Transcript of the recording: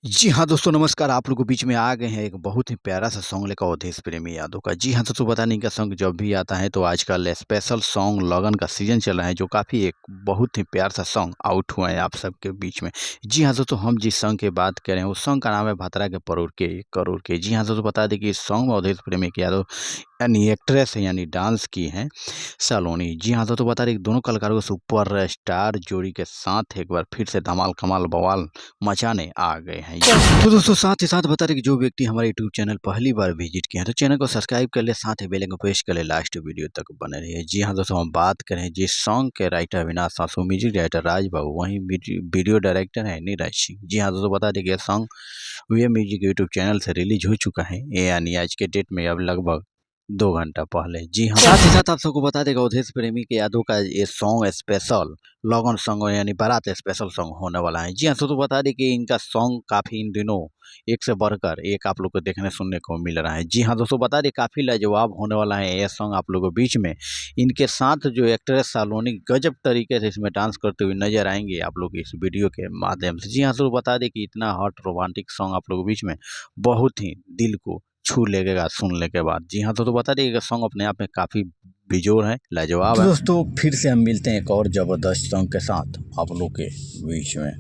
जी हाँ, दोस्तों नमस्कार। आप लोगों के बीच में आ गए हैं एक बहुत ही प्यारा-सा सॉन्ग लेकर अवधेश प्रेमी यादव का। जी हाँ, दोस्तों बता दें इनका सॉन्ग जब भी आता है तो आजकल स्पेशल सॉन्ग लगन का सीज़न चल रहा है जो काफ़ी एक बहुत ही प्यारा-सा सॉन्ग आउट हुआ है आप सबके बीच में। जी हाँ, दोस्तों हम जिस सॉन्ग की बात कर रहे हैं उस सॉन्ग का नाम है भतरा के परोर के करोड़ के। जी हाँ, दोस्तों बता दें कि इस सॉन्ग में अवधेश प्रेमी यादव यानी एक्ट्रेस है यानी डांस की हैं सलोनी। जी हाँ, तो बता दें कि दोनों कलाकारों को सुपर स्टार जोड़ी के साथ एक बार फिर से धमाल कमाल बवाल मचाने आ गए हैं। तो दोस्तों साथ ही साथ बता दें कि जो व्यक्ति हमारे यूट्यूब चैनल पहली बार विजिट किया है तो चैनल को सब्सक्राइब कर ले, साथ ही बेल आइकन प्रेस कर ले, लास्ट वीडियो तक बने रहिए। जी हाँ दोस्तों, हम बात करें जिस सॉन्ग के राइटर अविनाश सासू, म्यूजिक डायरेक्टर राज बाबू, वहीं वीडियो डायरेक्टर है नीरज सिंह। जी हाँ दोस्तों, बता दें कि यह सॉन्ग वे म्यूजिक यूट्यूब चैनल से रिलीज हो चुका है, यानी आज के डेट में अब लगभग 2 घंटा पहले। जी हाँ, साथ ही साथ आप सबको बता दें कि अवधेश प्रेमी के यादव का ये सॉन्ग स्पेशल लगन सॉन्ग यानी बारात स्पेशल सॉन्ग होने वाला है। जी हाँ, तो बता दें कि इनका सॉन्ग काफ़ी इन दिनों एक से बढ़कर एक आप लोग को देखने सुनने को मिल रहा है। जी हाँ दोस्तों, बता दें काफ़ी लाजवाब होने वाला है ये सॉन्ग आप लोगों के बीच में। इनके साथ जो एक्ट्रेस सालोनी गजब तरीके से इसमें डांस करते हुए नज़र आएँगे आप लोग इस वीडियो के माध्यम से। जी हाँ, तो बता दें कि इतना हॉट रोमांटिक सॉन्ग आप लोगों के बीच में बहुत ही दिल को छू लेगा सुनने के बाद। जी हाँ, तो बता दें कि सॉन्ग अपने आप में काफ़ी बेजोड़ है, लाजवाब है। दोस्तों फिर से हम मिलते हैं एक और ज़बरदस्त सॉन्ग के साथ आप लोग के बीच में।